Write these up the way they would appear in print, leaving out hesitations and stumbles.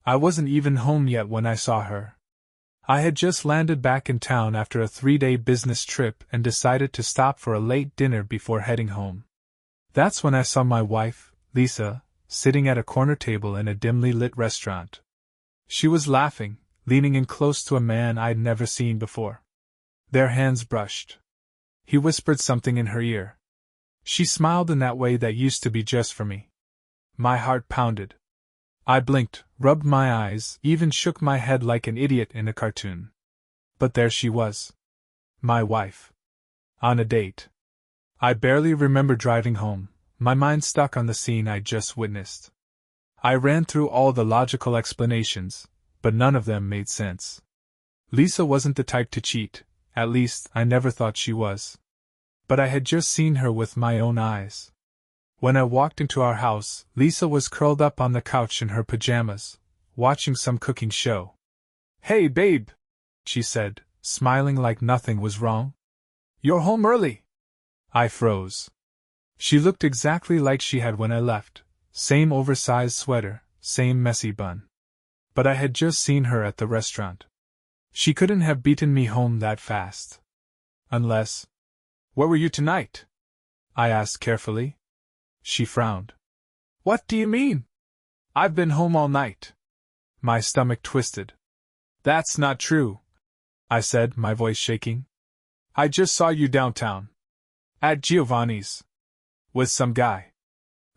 I wasn't even home yet when I saw her. I had just landed back in town after a 3-day business trip and decided to stop for a late dinner before heading home. That's when I saw my wife, Lisa, sitting at a corner table in a dimly lit restaurant. She was laughing, leaning in close to a man I'd never seen before. Their hands brushed. He whispered something in her ear. She smiled in that way that used to be just for me. My heart pounded. I blinked, rubbed my eyes, even shook my head like an idiot in a cartoon. But there she was. My wife. On a date. I barely remember driving home, my mind stuck on the scene I'd just witnessed. I ran through all the logical explanations, but none of them made sense. Lisa wasn't the type to cheat, at least I never thought she was. But I had just seen her with my own eyes. When I walked into our house, Lisa was curled up on the couch in her pajamas, watching some cooking show. "Hey, babe," she said, smiling like nothing was wrong. "You're home early." I froze. She looked exactly like she had when I left, same oversized sweater, same messy bun. But I had just seen her at the restaurant. She couldn't have beaten me home that fast. Unless... "Where were you tonight?" I asked carefully. She frowned. "What do you mean?" "I've been home all night." My stomach twisted. "That's not true," I said, my voice shaking. "I just saw you downtown. At Giovanni's. With some guy."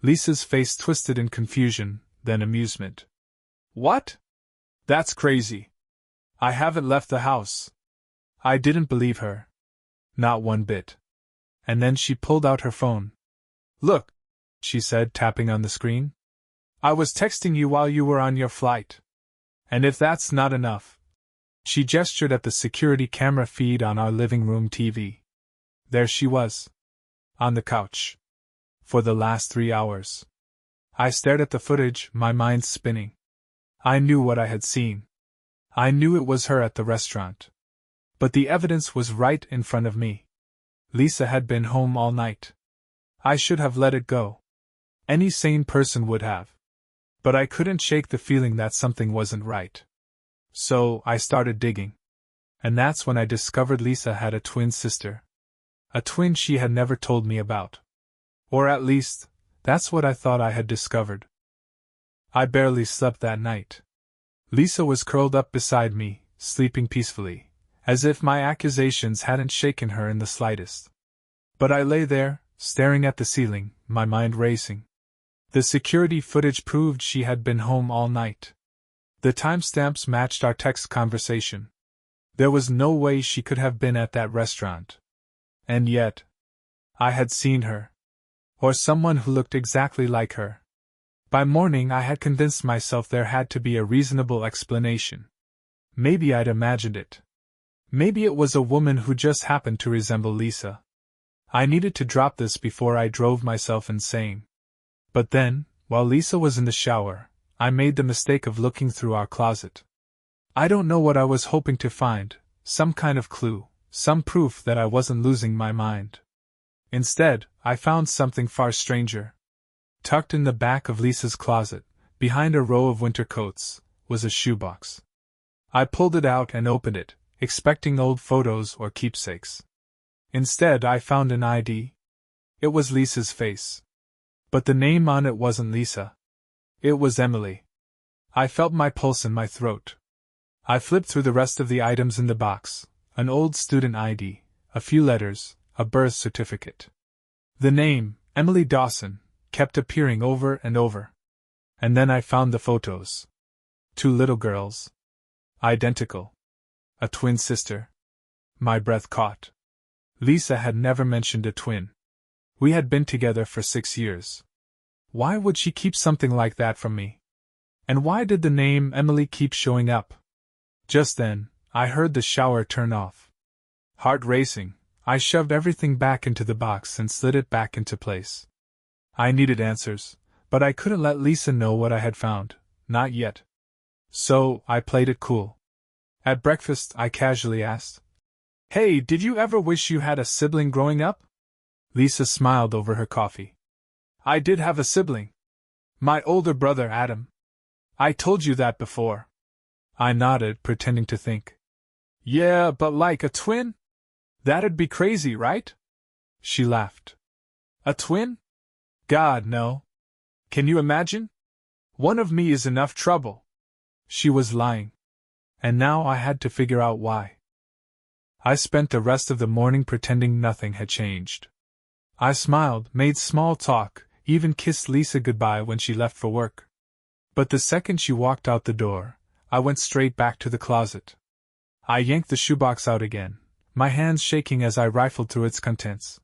Lisa's face twisted in confusion, then amusement. "What? That's crazy. I haven't left the house." I didn't believe her. Not one bit. And then she pulled out her phone. "Look," she said, tapping on the screen. "I was texting you while you were on your flight. And if that's not enough..." She gestured at the security camera feed on our living room TV. There she was. On the couch. For the last 3 hours. I stared at the footage, my mind spinning. I knew what I had seen. I knew it was her at the restaurant. But the evidence was right in front of me. Lisa had been home all night. I should have let it go. Any sane person would have. But I couldn't shake the feeling that something wasn't right. So, I started digging. And that's when I discovered Lisa had a twin sister. A twin she had never told me about. Or at least, that's what I thought I had discovered. I barely slept that night. Lisa was curled up beside me, sleeping peacefully, as if my accusations hadn't shaken her in the slightest. But I lay there, staring at the ceiling, my mind racing. The security footage proved she had been home all night. The timestamps matched our text conversation. There was no way she could have been at that restaurant. And yet, I had seen her. Or someone who looked exactly like her. By morning I had convinced myself there had to be a reasonable explanation. Maybe I'd imagined it. Maybe it was a woman who just happened to resemble Lisa. I needed to drop this before I drove myself insane. But then, while Lisa was in the shower, I made the mistake of looking through our closet. I don't know what I was hoping to find, some kind of clue, some proof that I wasn't losing my mind. Instead, I found something far stranger. Tucked in the back of Lisa's closet, behind a row of winter coats, was a shoebox. I pulled it out and opened it, expecting old photos or keepsakes. Instead, I found an ID. It was Lisa's face. But the name on it wasn't Lisa. It was Emily. I felt my pulse in my throat. I flipped through the rest of the items in the box, an old student ID, a few letters, a birth certificate. The name, Emily Dawson, kept appearing over and over. And then I found the photos. 2 little girls. Identical. A twin sister. My breath caught. Lisa had never mentioned a twin. We had been together for 6 years. Why would she keep something like that from me? And why did the name Emily keep showing up? Just then, I heard the shower turn off. Heart racing, I shoved everything back into the box and slid it back into place. I needed answers, but I couldn't let Lisa know what I had found, not yet. So, I played it cool. At breakfast, I casually asked, "Hey, did you ever wish you had a sibling growing up?" Lisa smiled over her coffee. "I did have a sibling. My older brother Adam." I told you that before. I nodded, pretending to think. Yeah, but like a twin? That'd be crazy, right? She laughed. A twin? God, no. Can you imagine? One of me is enough trouble. She was lying. And now I had to figure out why. I spent the rest of the morning pretending nothing had changed. I smiled, made small talk, even kissed Lisa goodbye when she left for work. But the second she walked out the door, I went straight back to the closet. I yanked the shoebox out again, my hands shaking as I rifled through its contents.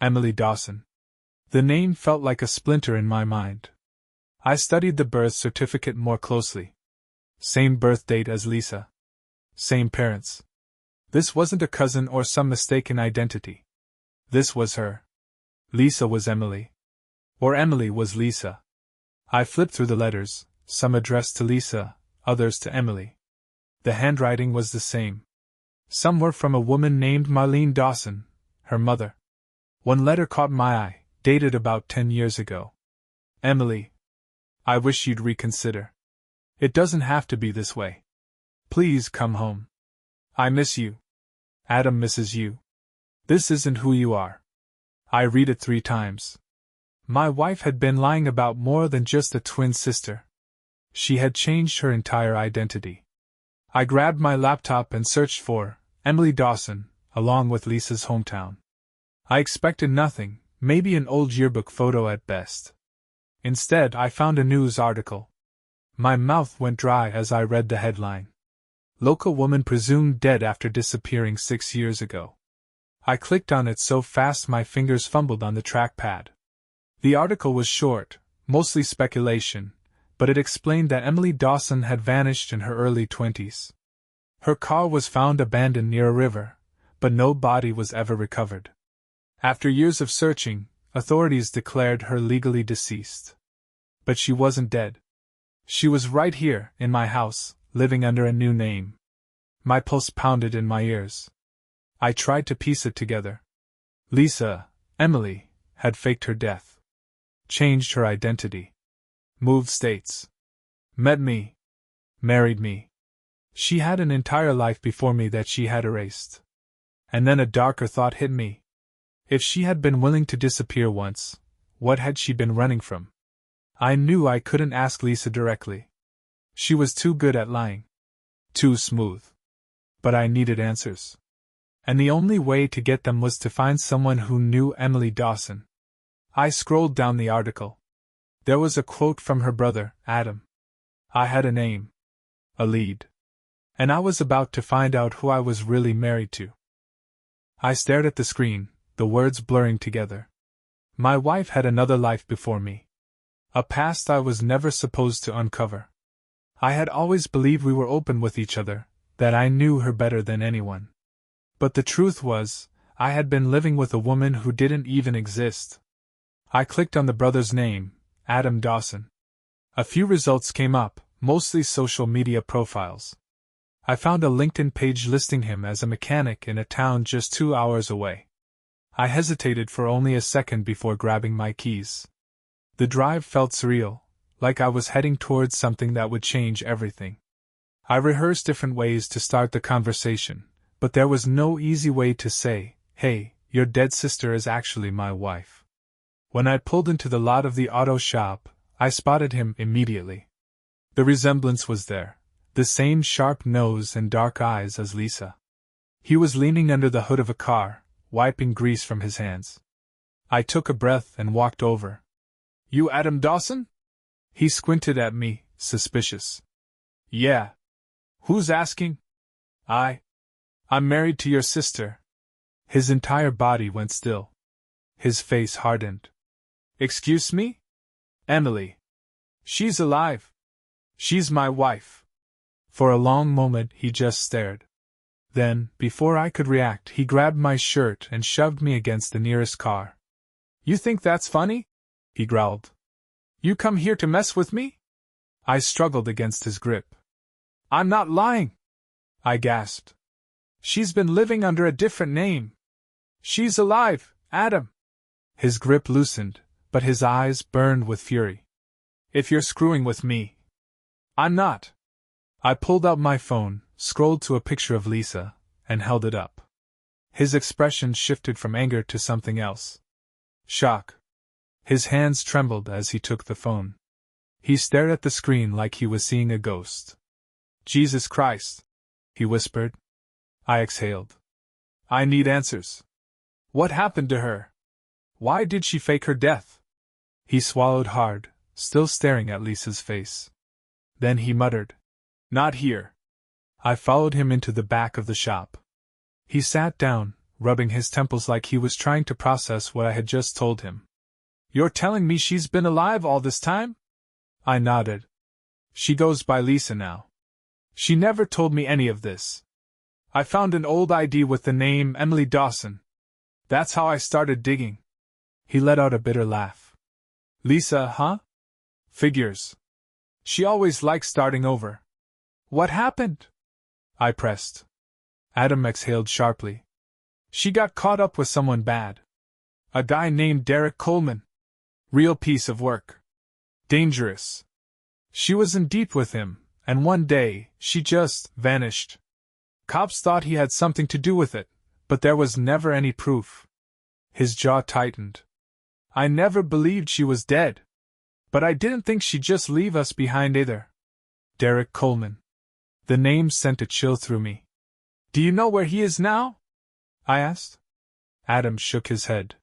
Emily Dawson. The name felt like a splinter in my mind. I studied the birth certificate more closely. Same birth date as Lisa. Same parents. This wasn't a cousin or some mistaken identity. This was her. Lisa was Emily. Or Emily was Lisa. I flipped through the letters, some addressed to Lisa, others to Emily. The handwriting was the same. Some were from a woman named Marlene Dawson, her mother. One letter caught my eye, dated about 10 years ago. Emily. I wish you'd reconsider. It doesn't have to be this way. Please come home. I miss you. Adam misses you. This isn't who you are. I read it 3 times. My wife had been lying about more than just a twin sister. She had changed her entire identity. I grabbed my laptop and searched for Emily Dawson, along with Lisa's hometown. I expected nothing, maybe an old yearbook photo at best. Instead, I found a news article. My mouth went dry as I read the headline. Local woman presumed dead after disappearing 6 years ago. I clicked on it so fast my fingers fumbled on the trackpad. The article was short, mostly speculation, but it explained that Emily Dawson had vanished in her early 20s. Her car was found abandoned near a river, but no body was ever recovered. After years of searching, authorities declared her legally deceased. But she wasn't dead. She was right here, in my house, living under a new name. My pulse pounded in my ears. I tried to piece it together. Lisa, Emily, had faked her death. Changed her identity. Moved states. Met me. Married me. She had an entire life before me that she had erased. And then a darker thought hit me. If she had been willing to disappear once, what had she been running from? I knew I couldn't ask Lisa directly. She was too good at lying. Too smooth. But I needed answers. And the only way to get them was to find someone who knew Emily Dawson. I scrolled down the article. There was a quote from her brother, Adam. I had a name. A lead. And I was about to find out who I was really married to. I stared at the screen, the words blurring together. My wife had another life before me. A past I was never supposed to uncover. I had always believed we were open with each other, that I knew her better than anyone. But the truth was, I had been living with a woman who didn't even exist. I clicked on the brother's name, Adam Dawson. A few results came up, mostly social media profiles. I found a LinkedIn page listing him as a mechanic in a town just 2 hours away. I hesitated for only a second before grabbing my keys. The drive felt surreal, like I was heading towards something that would change everything. I rehearsed different ways to start the conversation, but there was no easy way to say, "Hey, your dead sister is actually my wife." When I pulled into the lot of the auto shop, I spotted him immediately. The resemblance was there, the same sharp nose and dark eyes as Lisa. He was leaning under the hood of a car, wiping grease from his hands. I took a breath and walked over. "You Adam Dawson?" He squinted at me, suspicious. "Yeah. Who's asking?" I'm married to your sister." His entire body went still. His face hardened. "Excuse me? Emily. She's alive. She's my wife." For a long moment he just stared. Then, before I could react, he grabbed my shirt and shoved me against the nearest car. "You think that's funny?" he growled. "You come here to mess with me?" I struggled against his grip. "I'm not lying," I gasped. "She's been living under a different name. She's alive, Adam." His grip loosened, but his eyes burned with fury. "If you're screwing with me, I'm not. I pulled out my phone, scrolled to a picture of Lisa, and held it up. His expression shifted from anger to something else. Shock. His hands trembled as he took the phone. He stared at the screen like he was seeing a ghost. Jesus Christ, he whispered. I exhaled. I need answers. What happened to her? Why did she fake her death? He swallowed hard, still staring at Lisa's face. Then he muttered, Not here. I followed him into the back of the shop. He sat down, rubbing his temples like he was trying to process what I had just told him. You're telling me she's been alive all this time? I nodded. She goes by Lisa now. She never told me any of this. I found an old ID with the name Emily Dawson. That's how I started digging. He let out a bitter laugh. Lisa, huh? Figures. She always likes starting over. What happened? I pressed. Adam exhaled sharply. She got caught up with someone bad. A guy named Derek Coleman. Real piece of work. Dangerous. She was in deep with him, and one day, she just vanished. Cops thought he had something to do with it, but there was never any proof. His jaw tightened. I never believed she was dead. But I didn't think she'd just leave us behind either. Derek Coleman. The name sent a chill through me. Do you know where he is now? I asked. Adam shook his head.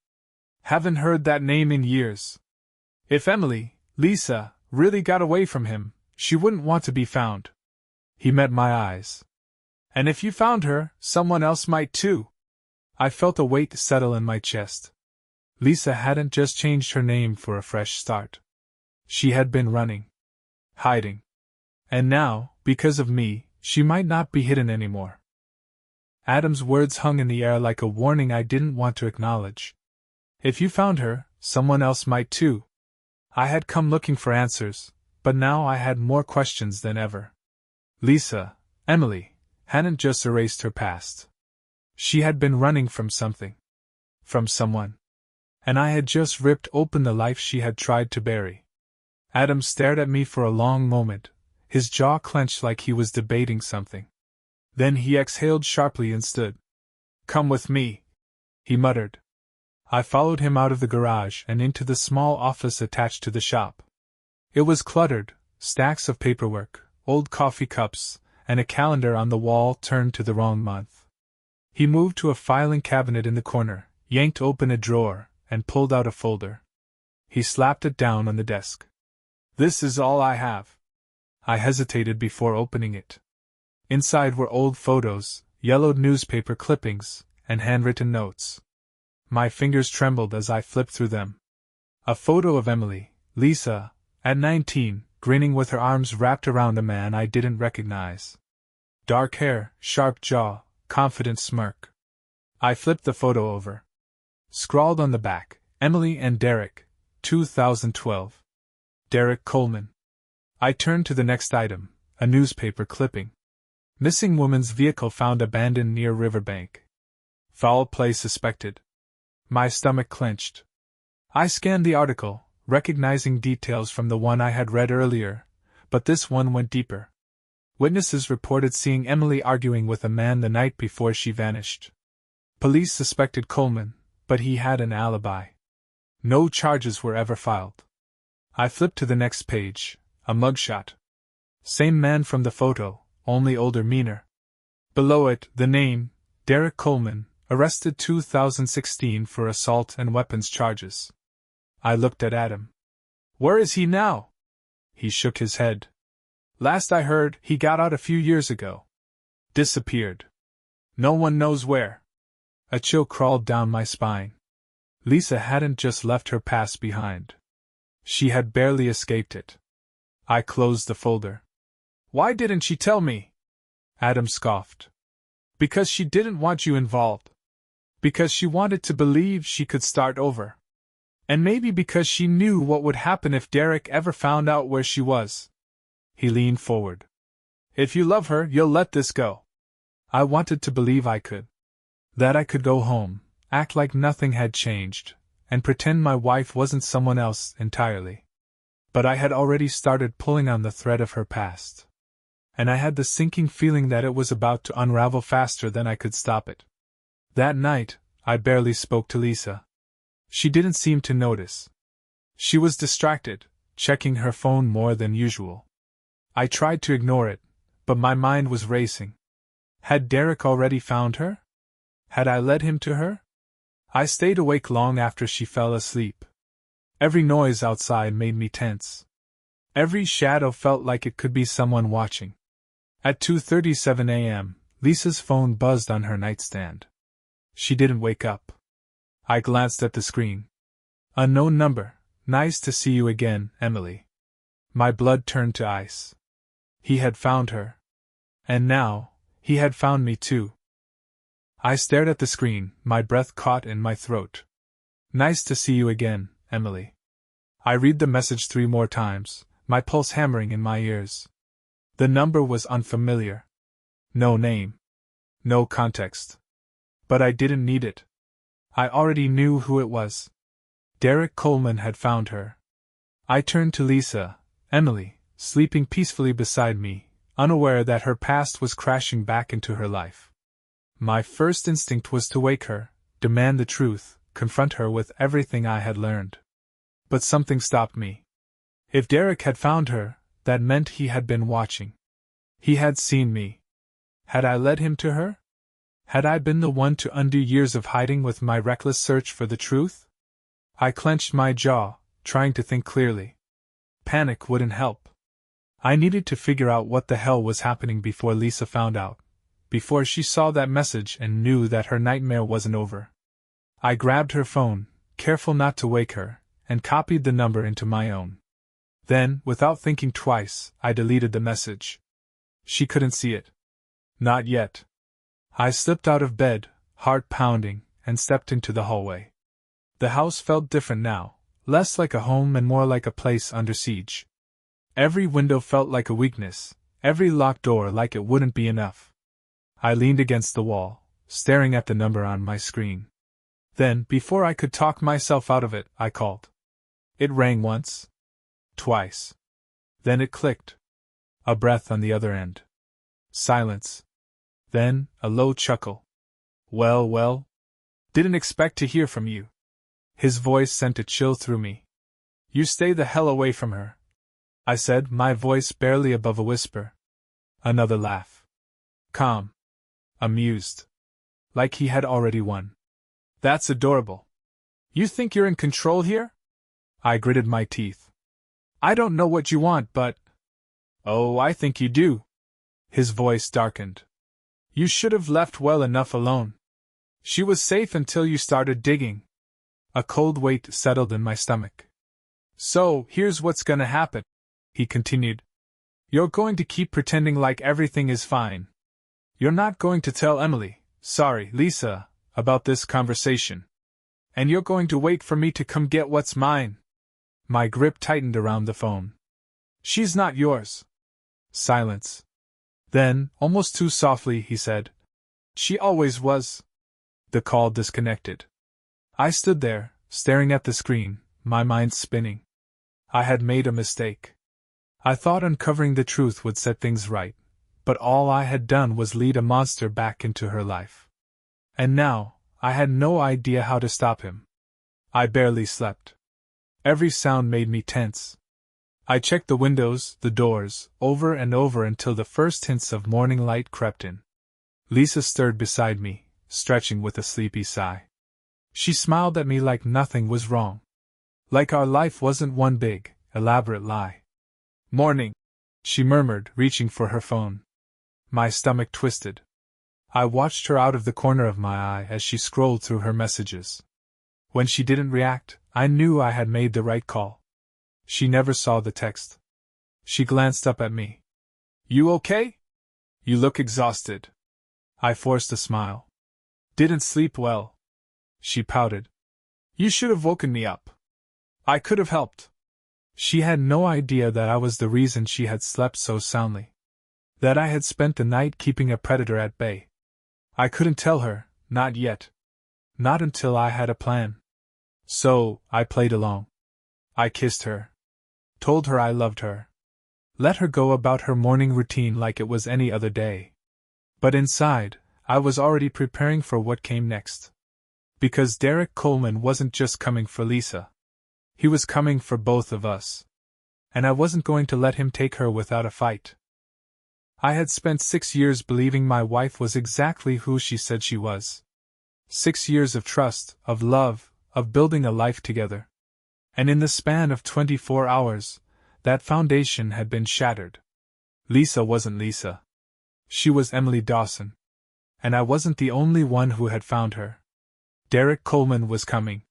Haven't heard that name in years. If Emily, Lisa, really got away from him, she wouldn't want to be found. He met my eyes. And if you found her, someone else might too. I felt a weight settle in my chest. Lisa hadn't just changed her name for a fresh start. She had been running. Hiding. And now, because of me, she might not be hidden anymore. Adam's words hung in the air like a warning I didn't want to acknowledge. If you found her, someone else might too. I had come looking for answers, but now I had more questions than ever. Lisa, Emily, hadn't just erased her past. She had been running from something. From someone. And I had just ripped open the life she had tried to bury. Adam stared at me for a long moment, his jaw clenched like he was debating something. Then he exhaled sharply and stood. Come with me, he muttered. I followed him out of the garage and into the small office attached to the shop. It was cluttered, stacks of paperwork, old coffee cups, and a calendar on the wall turned to the wrong month. He moved to a filing cabinet in the corner, yanked open a drawer, and pulled out a folder. He slapped it down on the desk. This is all I have. I hesitated before opening it. Inside were old photos, yellowed newspaper clippings, and handwritten notes. My fingers trembled as I flipped through them. A photo of Emily, Lisa, at 19, grinning with her arms wrapped around a man I didn't recognize. Dark hair, sharp jaw, confident smirk. I flipped the photo over. Scrawled on the back, Emily and Derek, 2012. Derek Coleman. I turned to the next item, a newspaper clipping. Missing woman's vehicle found abandoned near riverbank. Foul play suspected. My stomach clenched. I scanned the article, recognizing details from the one I had read earlier, but this one went deeper. Witnesses reported seeing Emily arguing with a man the night before she vanished. Police suspected Coleman, but he had an alibi. No charges were ever filed. I flipped to the next page, a mugshot. Same man from the photo, only older, meaner. Below it, the name, Derek Coleman, arrested 2016 for assault and weapons charges. I looked at Adam. Where is he now? He shook his head. Last I heard, he got out a few years ago. Disappeared. No one knows where. A chill crawled down my spine. Lisa hadn't just left her past behind. She had barely escaped it. I closed the folder. Why didn't she tell me? Adam scoffed. Because she didn't want you involved. Because she wanted to believe she could start over. And maybe because she knew what would happen if Derek ever found out where she was. He leaned forward. If you love her, you'll let this go. I wanted to believe I could. That I could go home, act like nothing had changed, and pretend my wife wasn't someone else entirely. But I had already started pulling on the thread of her past. And I had the sinking feeling that it was about to unravel faster than I could stop it. That night, I barely spoke to Lisa. She didn't seem to notice. She was distracted, checking her phone more than usual. I tried to ignore it, but my mind was racing. Had Derek already found her? Had I led him to her? I stayed awake long after she fell asleep. Every noise outside made me tense. Every shadow felt like it could be someone watching. At 2:37 a.m., Lisa's phone buzzed on her nightstand. She didn't wake up. I glanced at the screen. Unknown number. Nice to see you again, Emily. My blood turned to ice. He had found her. And now, he had found me too. I stared at the screen, my breath caught in my throat. Nice to see you again, Emily. I read the message 3 more times, my pulse hammering in my ears. The number was unfamiliar. No name. No context. But I didn't need it. I already knew who it was. Derek Coleman had found her. I turned to Lisa, Emily, sleeping peacefully beside me, unaware that her past was crashing back into her life. My first instinct was to wake her, demand the truth, confront her with everything I had learned. But something stopped me. If Derek had found her, that meant he had been watching. He had seen me. Had I led him to her? Had I been the one to undo years of hiding with my reckless search for the truth? I clenched my jaw, trying to think clearly. Panic wouldn't help. I needed to figure out what the hell was happening before Lisa found out, before she saw that message and knew that her nightmare wasn't over. I grabbed her phone, careful not to wake her, and copied the number into my own. Then, without thinking twice, I deleted the message. She couldn't see it. Not yet. I slipped out of bed, heart pounding, and stepped into the hallway. The house felt different now, less like a home and more like a place under siege. Every window felt like a weakness, every locked door like it wouldn't be enough. I leaned against the wall, staring at the number on my screen. Then, before I could talk myself out of it, I called. It rang once. Twice. Then it clicked. A breath on the other end. Silence. Then, a low chuckle. Well. Didn't expect to hear from you. His voice sent a chill through me. You stay the hell away from her, I said, my voice barely above a whisper. Another laugh. Calm. Amused. Like he had already won. That's adorable. You think you're in control here? I gritted my teeth. I don't know what you want, but... Oh, I think you do. His voice darkened. You should have left well enough alone. She was safe until you started digging. A cold weight settled in my stomach. So, here's what's gonna happen, he continued. You're going to keep pretending like everything is fine. You're not going to tell Emily, sorry, Lisa, about this conversation. And you're going to wait for me to come get what's mine. My grip tightened around the phone. She's not yours. Silence. Then, almost too softly, he said, She always was. The call disconnected. I stood there, staring at the screen, my mind spinning. I had made a mistake. I thought uncovering the truth would set things right, but all I had done was lead a monster back into her life. And now, I had no idea how to stop him. I barely slept. Every sound made me tense. I checked the windows, the doors, over and over until the first hints of morning light crept in. Lisa stirred beside me, stretching with a sleepy sigh. She smiled at me like nothing was wrong. Like our life wasn't one big, elaborate lie. Morning, she murmured, reaching for her phone. My stomach twisted. I watched her out of the corner of my eye as she scrolled through her messages. When she didn't react, I knew I had made the right call. She never saw the text. She glanced up at me. You okay? You look exhausted. I forced a smile. Didn't sleep well. She pouted. You should have woken me up. I could have helped. She had no idea that I was the reason she had slept so soundly. That I had spent the night keeping a predator at bay. I couldn't tell her, not yet. Not until I had a plan. So, I played along. I kissed her. told her I loved her. Let her go about her morning routine like it was any other day. But inside, I was already preparing for what came next. Because Derek Coleman wasn't just coming for Lisa. He was coming for both of us. And I wasn't going to let him take her without a fight. I had spent 6 years believing my wife was exactly who she said she was. 6 years of trust, of love, of building a life together. And in the span of 24 hours, that foundation had been shattered. Lisa wasn't Lisa. She was Emily Dawson. And I wasn't the only one who had found her. Derek Coleman was coming.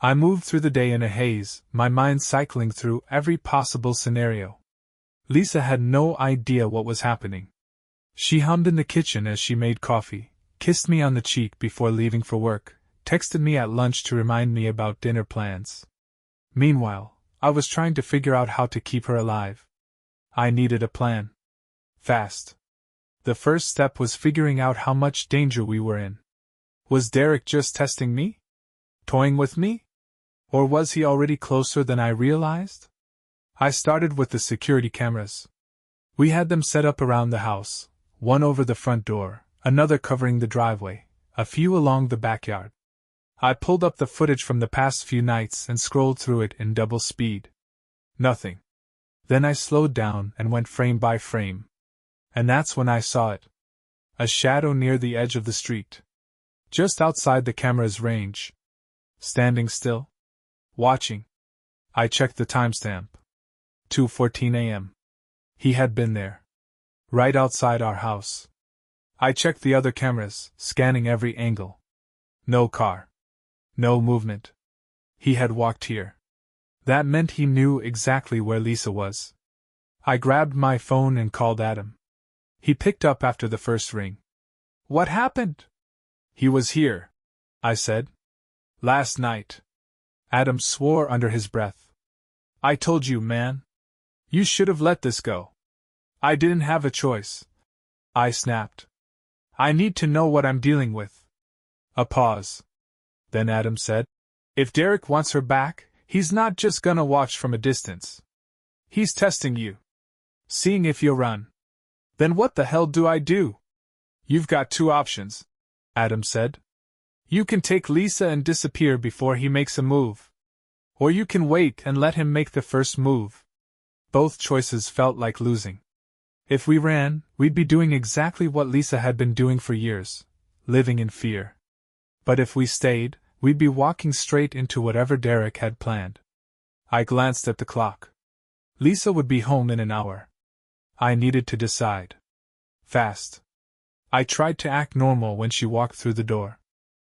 I moved through the day in a haze, my mind cycling through every possible scenario. Lisa had no idea what was happening. She hummed in the kitchen as she made coffee, kissed me on the cheek before leaving for work, texted me at lunch to remind me about dinner plans. Meanwhile, I was trying to figure out how to keep her alive. I needed a plan. Fast. The first step was figuring out how much danger we were in. Was Derek just testing me? Toying with me? Or was he already closer than I realized? I started with the security cameras. We had them set up around the house, one over the front door, another covering the driveway, a few along the backyard. I pulled up the footage from the past few nights and scrolled through it in double speed. Nothing. Then I slowed down and went frame by frame. And that's when I saw it. A shadow near the edge of the street. Just outside the camera's range. Standing still. Watching. I checked the timestamp. 2:14 a.m. He had been there. Right outside our house. I checked the other cameras, scanning every angle. No car. No movement. He had walked here. That meant he knew exactly where Lisa was. I grabbed my phone and called Adam. He picked up after the first ring. What happened? He was here, I said. Last night. Adam swore under his breath. I told you, man. You should have let this go. I didn't have a choice. I snapped. I need to know what I'm dealing with. A pause. Then Adam said, if Derek wants her back, he's not just gonna watch from a distance. He's testing you. Seeing if you'll run. Then what the hell do I do? You've got two options, Adam said. You can take Lisa and disappear before he makes a move. Or you can wait and let him make the first move. Both choices felt like losing. If we ran, we'd be doing exactly what Lisa had been doing for years, living in fear. But if we stayed, we'd be walking straight into whatever Derek had planned. I glanced at the clock. Lisa would be home in an hour. I needed to decide. Fast. I tried to act normal when she walked through the door.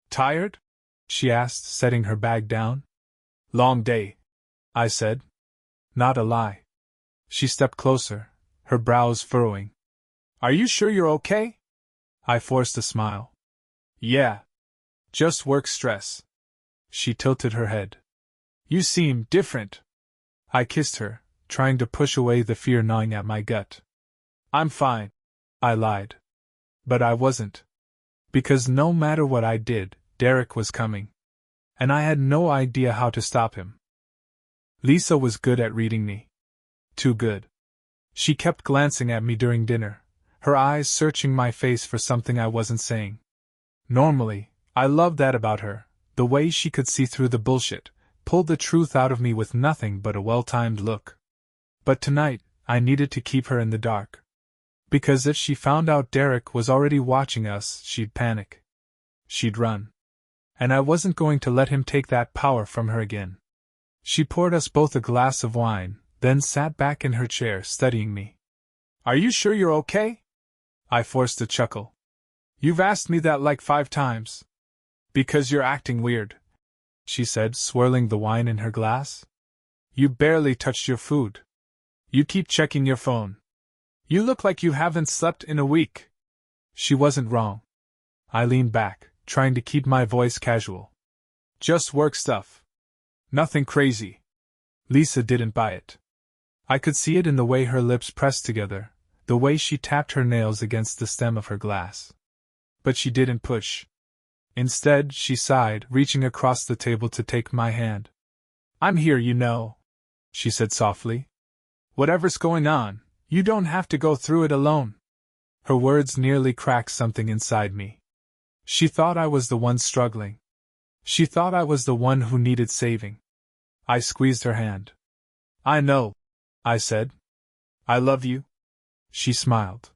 Tired? She asked, setting her bag down. Long day, I said. Not a lie. She stepped closer, her brows furrowing. Are you sure you're okay? I forced a smile. Yeah. Just work stress. She tilted her head. You seem different. I kissed her, trying to push away the fear gnawing at my gut. I'm fine, I lied. But I wasn't. Because no matter what I did, Derek was coming. And I had no idea how to stop him. Lisa was good at reading me. Too good. She kept glancing at me during dinner, her eyes searching my face for something I wasn't saying. Normally, I loved that about her, the way she could see through the bullshit, pull the truth out of me with nothing but a well-timed look. But tonight, I needed to keep her in the dark. Because if she found out Derek was already watching us, she'd panic. She'd run. And I wasn't going to let him take that power from her again. She poured us both a glass of wine, then sat back in her chair studying me. Are you sure you're okay? I forced a chuckle. You've asked me that like 5 times. Because you're acting weird, she said, swirling the wine in her glass. You barely touched your food. You keep checking your phone. You look like you haven't slept in a week. She wasn't wrong. I leaned back, trying to keep my voice casual. Just work stuff. Nothing crazy. Lisa didn't buy it. I could see it in the way her lips pressed together, the way she tapped her nails against the stem of her glass. But she didn't push. Instead, she sighed, reaching across the table to take my hand. I'm here, you know. she said softly. Whatever's going on, you don't have to go through it alone. Her words nearly cracked something inside me. She thought I was the one struggling. She thought I was the one who needed saving. I squeezed her hand. I know, I said. I love you. She smiled.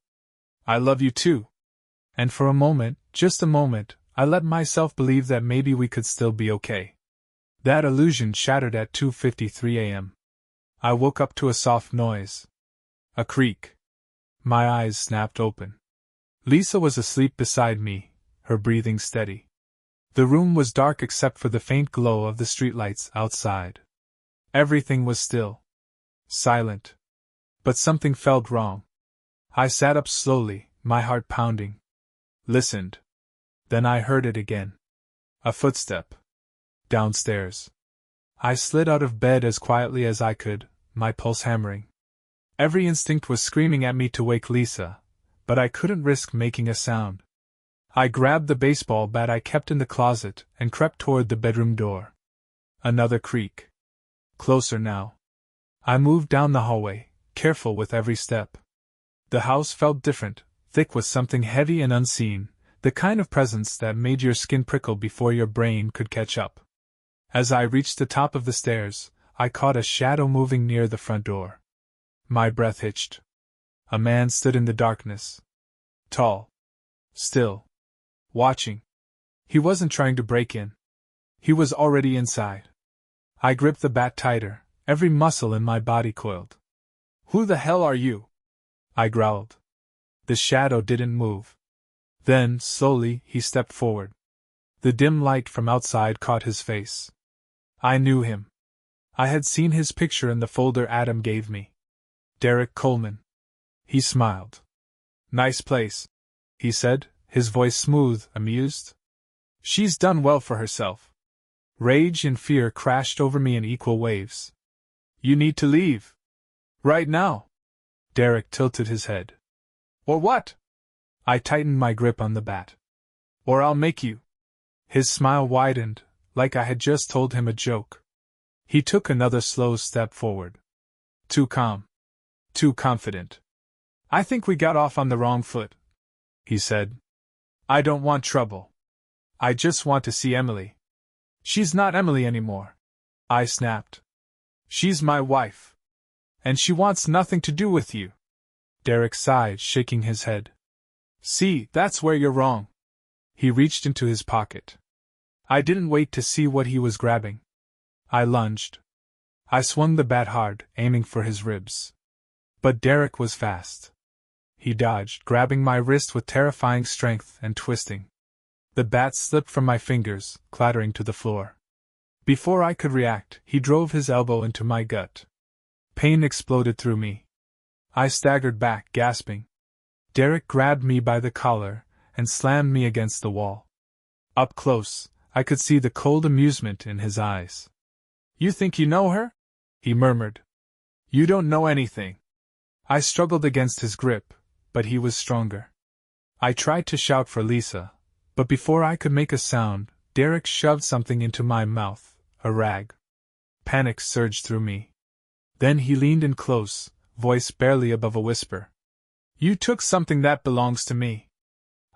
I love you too. And for a moment, just a moment, I let myself believe that maybe we could still be okay. That illusion shattered at 2:53 a.m. I woke up to a soft noise. A creak. My eyes snapped open. Lisa was asleep beside me, her breathing steady. The room was dark except for the faint glow of the streetlights outside. Everything was still. Silent. But something felt wrong. I sat up slowly, my heart pounding. Listened. Then I heard it again. A footstep. Downstairs. I slid out of bed as quietly as I could, my pulse hammering. Every instinct was screaming at me to wake Lisa, but I couldn't risk making a sound. I grabbed the baseball bat I kept in the closet and crept toward the bedroom door. Another creak. Closer now. I moved down the hallway, careful with every step. The house felt different, thick with something heavy and unseen, the kind of presence that made your skin prickle before your brain could catch up. As I reached the top of the stairs, I caught a shadow moving near the front door. My breath hitched. A man stood in the darkness. Tall. Still. Watching. He wasn't trying to break in. He was already inside. I gripped the bat tighter, every muscle in my body coiled. Who the hell are you? I growled. The shadow didn't move. Then, slowly, he stepped forward. The dim light from outside caught his face. I knew him. I had seen his picture in the folder Adam gave me. Derek Coleman. He smiled. Nice place, he said, his voice smooth, amused. She's done well for herself. Rage and fear crashed over me in equal waves. You need to leave. Right now. Derek tilted his head. Or what? I tightened my grip on the bat. Or I'll make you. His smile widened, like I had just told him a joke. He took another slow step forward. Too calm. Too confident. I think we got off on the wrong foot, he said. I don't want trouble. I just want to see Emily. She's not Emily anymore, I snapped. She's my wife. And she wants nothing to do with you. Derek sighed, shaking his head. See, that's where you're wrong. He reached into his pocket. I didn't wait to see what he was grabbing. I lunged. I swung the bat hard, aiming for his ribs. But Derek was fast. He dodged, grabbing my wrist with terrifying strength and twisting. The bat slipped from my fingers, clattering to the floor. Before I could react, he drove his elbow into my gut. Pain exploded through me. I staggered back, gasping. Derek grabbed me by the collar and slammed me against the wall. Up close, I could see the cold amusement in his eyes. You think you know her? He murmured. You don't know anything. I struggled against his grip, but he was stronger. I tried to shout for Lisa, but before I could make a sound, Derek shoved something into my mouth, a rag. Panic surged through me. Then he leaned in close, voice barely above a whisper. You took something that belongs to me.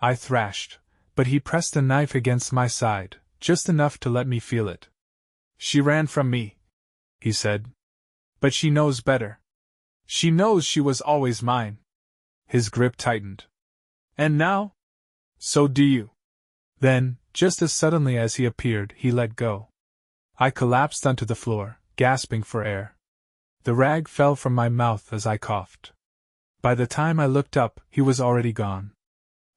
I thrashed, but he pressed a knife against my side, just enough to let me feel it. She ran from me, he said. But she knows better. She knows she was always mine. His grip tightened. And now? So do you. Then, just as suddenly as he appeared, he let go. I collapsed onto the floor, gasping for air. The rag fell from my mouth as I coughed. By the time I looked up, he was already gone.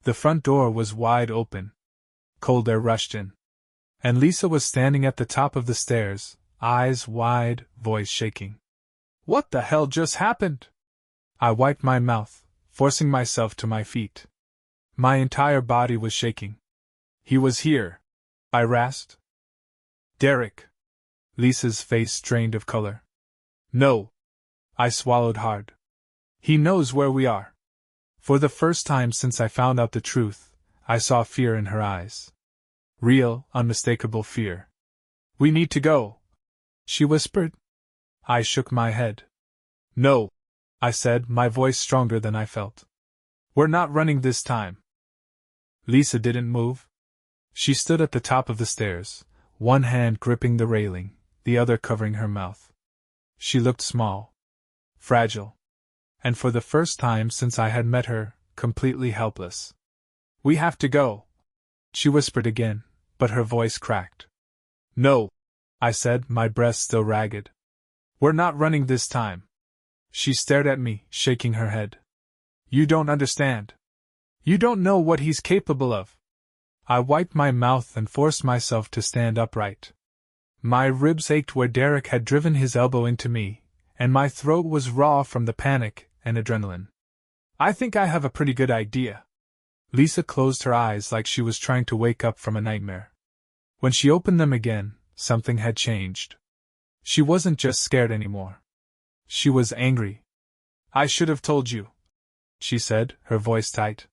The front door was wide open. Cold air rushed in. And Lisa was standing at the top of the stairs, eyes wide, voice shaking. What the hell just happened? I wiped my mouth, forcing myself to my feet. My entire body was shaking. He was here, I rasped. Derek. Lisa's face drained of color. No. I swallowed hard. He knows where we are. For the first time since I found out the truth, I saw fear in her eyes. Real, unmistakable fear. We need to go, she whispered. I shook my head. No, I said, my voice stronger than I felt. We're not running this time. Lisa didn't move. She stood at the top of the stairs, one hand gripping the railing, the other covering her mouth. She looked small, fragile, and for the first time since I had met her, completely helpless. We have to go, she whispered again, but her voice cracked. No, I said, my breath still ragged. We're not running this time. She stared at me, shaking her head. You don't understand. You don't know what he's capable of. I wiped my mouth and forced myself to stand upright. My ribs ached where Derek had driven his elbow into me, and my throat was raw from the panic and adrenaline. I think I have a pretty good idea. Lisa closed her eyes like she was trying to wake up from a nightmare. When she opened them again, something had changed. She wasn't just scared anymore. She was angry. I should have told you, she said, her voice tight.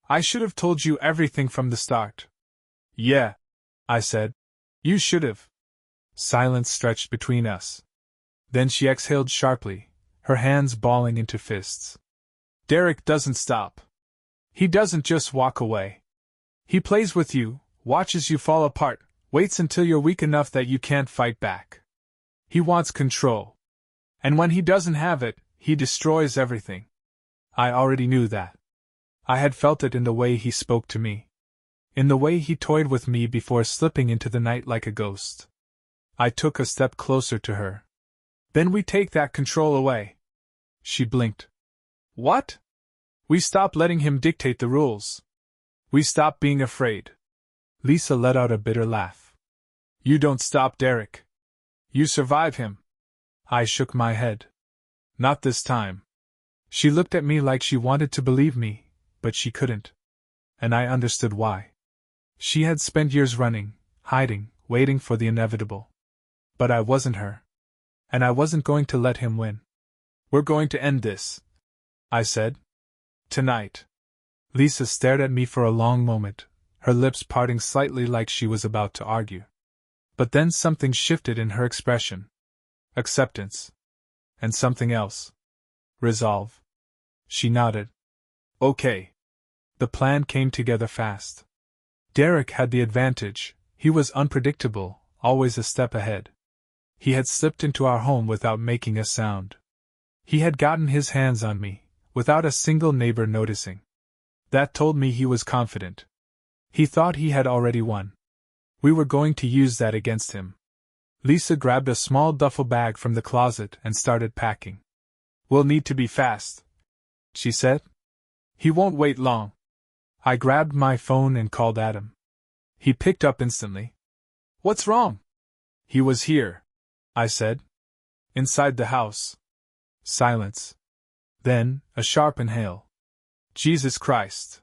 I should have told you everything from the start. Yeah, I said. You should have. Silence stretched between us. Then she exhaled sharply, her hands balling into fists. Derek doesn't stop. He doesn't just walk away. He plays with you, watches you fall apart, waits until you're weak enough that you can't fight back. He wants control. And when he doesn't have it, he destroys everything. I already knew that. I had felt it in the way he spoke to me. In the way he toyed with me before slipping into the night like a ghost. I took a step closer to her. Then we take that control away. She blinked. What? We stop letting him dictate the rules. We stop being afraid. Lisa let out a bitter laugh. You don't stop Derek. You survive him. I shook my head. Not this time. She looked at me like she wanted to believe me, but she couldn't. And I understood why. She had spent years running, hiding, waiting for the inevitable. But I wasn't her. And I wasn't going to let him win. We're going to end this, I said. Tonight. Lisa stared at me for a long moment, her lips parting slightly like she was about to argue. But then something shifted in her expression. Acceptance. And something else. Resolve. She nodded. Okay. The plan came together fast. Derek had the advantage. He was unpredictable, always a step ahead. He had slipped into our home without making a sound. He had gotten his hands on me, without a single neighbor noticing. That told me he was confident. He thought he had already won. We were going to use that against him. Lisa grabbed a small duffel bag from the closet and started packing. We'll need to be fast, she said. He won't wait long. I grabbed my phone and called Adam. He picked up instantly. What's wrong? He was here, I said. Inside the house. Silence. Then, a sharp inhale. Jesus Christ.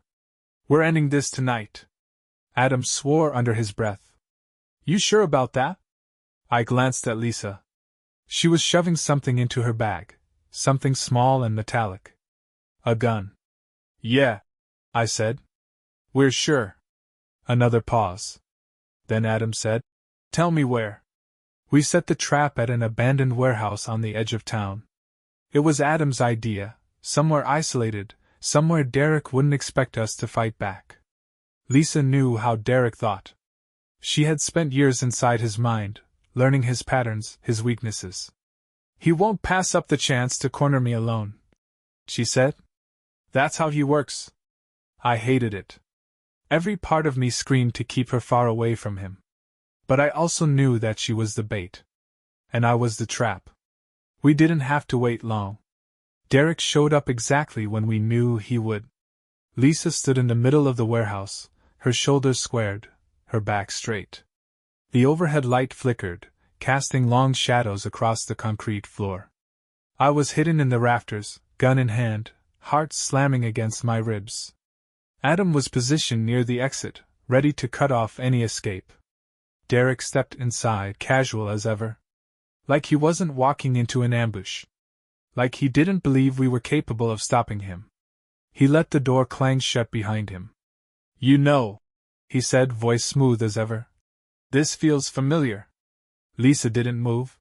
We're ending this tonight. Adam swore under his breath. You sure about that? I glanced at Lisa. She was shoving something into her bag, something small and metallic. A gun. Yeah, I said. We're sure. Another pause. Then Adam said, Tell me where. We set the trap at an abandoned warehouse on the edge of town. It was Adam's idea, somewhere isolated, somewhere Derek wouldn't expect us to fight back. Lisa knew how Derek thought. She had spent years inside his mind, learning his patterns, his weaknesses. He won't pass up the chance to corner me alone, she said. That's how he works. I hated it. Every part of me screamed to keep her far away from him. But I also knew that she was the bait. And I was the trap. We didn't have to wait long. Derek showed up exactly when we knew he would. Lisa stood in the middle of the warehouse, her shoulders squared, her back straight. The overhead light flickered, casting long shadows across the concrete floor. I was hidden in the rafters, gun in hand, heart slamming against my ribs. Adam was positioned near the exit, ready to cut off any escape. Derek stepped inside, casual as ever. Like he wasn't walking into an ambush. Like he didn't believe we were capable of stopping him. He let the door clang shut behind him. You know, he said, voice smooth as ever. This feels familiar. Lisa didn't move.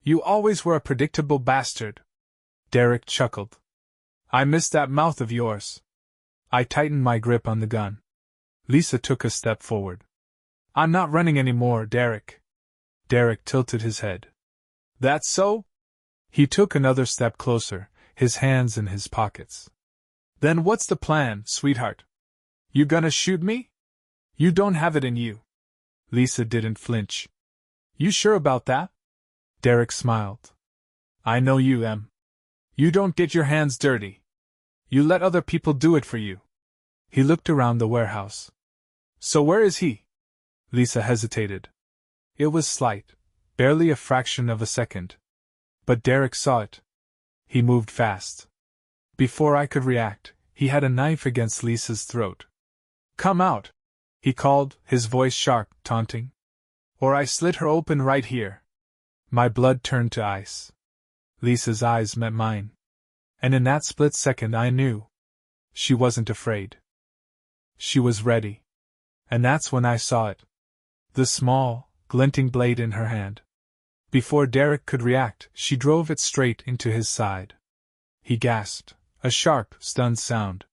You always were a predictable bastard. Derek chuckled. I missed that mouth of yours. I tightened my grip on the gun. Lisa took a step forward. I'm not running anymore, Derek. Derek tilted his head. That's so? He took another step closer, his hands in his pockets. Then what's the plan, sweetheart? You gonna shoot me? You don't have it in you. Lisa didn't flinch. You sure about that? Derek smiled. I know you, Em. You don't get your hands dirty. You let other people do it for you. He looked around the warehouse. So where is he? Lisa hesitated. It was slight, barely a fraction of a second. But Derek saw it. He moved fast. Before I could react, he had a knife against Lisa's throat. Come out, he called, his voice sharp, taunting. Or I slit her open right here. My blood turned to ice. Lisa's eyes met mine. And in that split second I knew. She wasn't afraid. She was ready. And that's when I saw it. The small, glinting blade in her hand. Before Derek could react, she drove it straight into his side. He gasped, a sharp, stunned sound.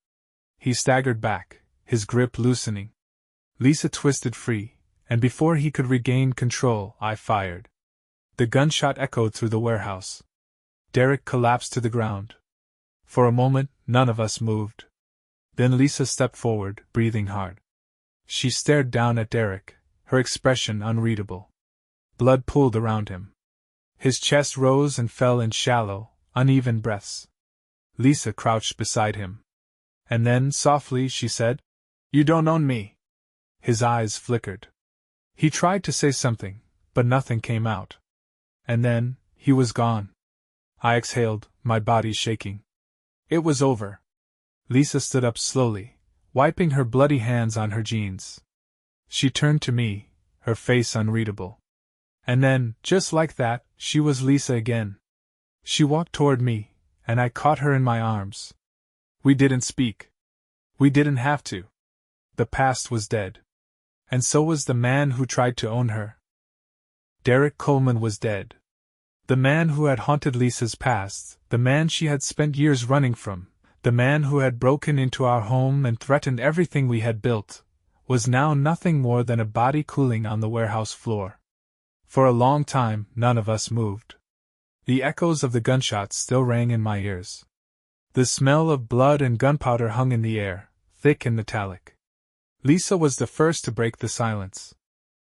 He staggered back, his grip loosening. Lisa twisted free, and before he could regain control, I fired. The gunshot echoed through the warehouse. Derek collapsed to the ground. For a moment, none of us moved. Then Lisa stepped forward, breathing hard. She stared down at Derek, her expression unreadable. Blood pooled around him. His chest rose and fell in shallow, uneven breaths. Lisa crouched beside him. And then, softly, she said, You don't own me. His eyes flickered. He tried to say something, but nothing came out. And then, he was gone. I exhaled, my body shaking. It was over. Lisa stood up slowly, wiping her bloody hands on her jeans. She turned to me, her face unreadable. And then, just like that, she was Lisa again. She walked toward me, and I caught her in my arms. We didn't speak. We didn't have to. The past was dead. And so was the man who tried to own her. Derek Coleman was dead. The man who had haunted Lisa's past, the man she had spent years running from, the man who had broken into our home and threatened everything we had built, was now nothing more than a body cooling on the warehouse floor. For a long time, none of us moved. The echoes of the gunshots still rang in my ears. The smell of blood and gunpowder hung in the air, thick and metallic. Lisa was the first to break the silence.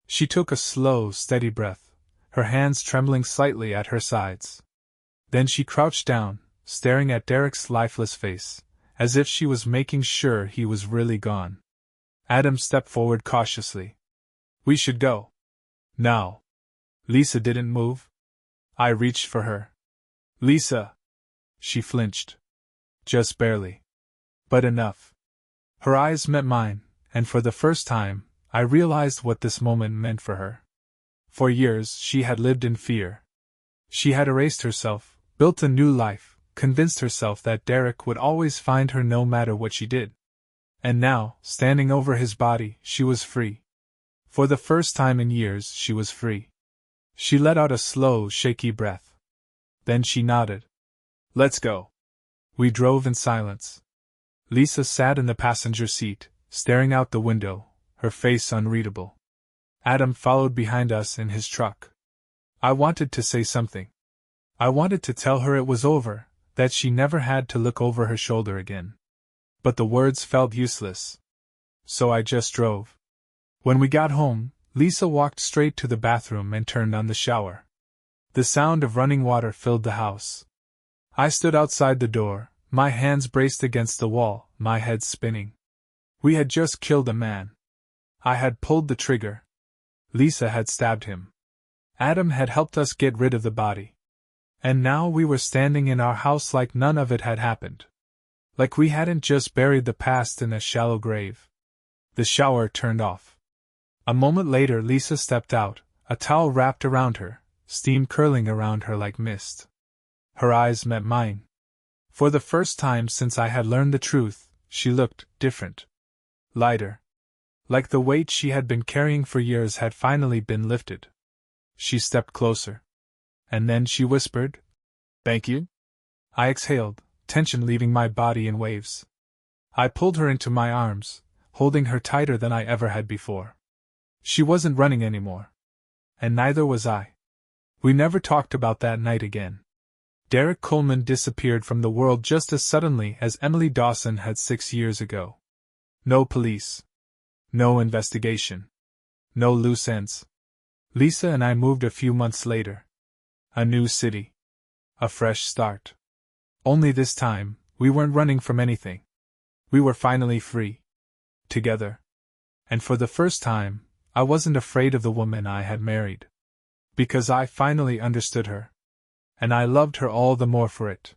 She took a slow, steady breath, her hands trembling slightly at her sides. Then she crouched down, staring at Derek's lifeless face, as if she was making sure he was really gone. Adam stepped forward cautiously. We should go. Now. Lisa didn't move. I reached for her. Lisa! She flinched. Just barely. But enough. Her eyes met mine, and for the first time, I realized what this moment meant for her. For years, she had lived in fear. She had erased herself, built a new life, convinced herself that Derek would always find her no matter what she did. And now, standing over his body, she was free. For the first time in years, she was free. She let out a slow, shaky breath. Then she nodded. Let's go. We drove in silence. Lisa sat in the passenger seat, staring out the window, her face unreadable. Adam followed behind us in his truck. I wanted to say something. I wanted to tell her it was over, that she never had to look over her shoulder again. But the words felt useless. So I just drove. When we got home, Lisa walked straight to the bathroom and turned on the shower. The sound of running water filled the house. I stood outside the door, my hands braced against the wall, my head spinning. We had just killed a man. I had pulled the trigger. Lisa had stabbed him. Adam had helped us get rid of the body. And now we were standing in our house like none of it had happened. Like we hadn't just buried the past in a shallow grave. The shower turned off. A moment later Lisa stepped out, a towel wrapped around her, steam curling around her like mist. Her eyes met mine. For the first time since I had learned the truth, she looked different. Lighter. Like the weight she had been carrying for years had finally been lifted. She stepped closer. And then she whispered, "Thank you?" I exhaled, tension leaving my body in waves. I pulled her into my arms, holding her tighter than I ever had before. She wasn't running anymore. And neither was I. We never talked about that night again. Derek Coleman disappeared from the world just as suddenly as Emily Dawson had 6 years ago. No police. No investigation. No loose ends. Lisa and I moved a few months later. A new city. A fresh start. Only this time, we weren't running from anything. We were finally free. Together. And for the first time, I wasn't afraid of the woman I had married. Because I finally understood her. And I loved her all the more for it.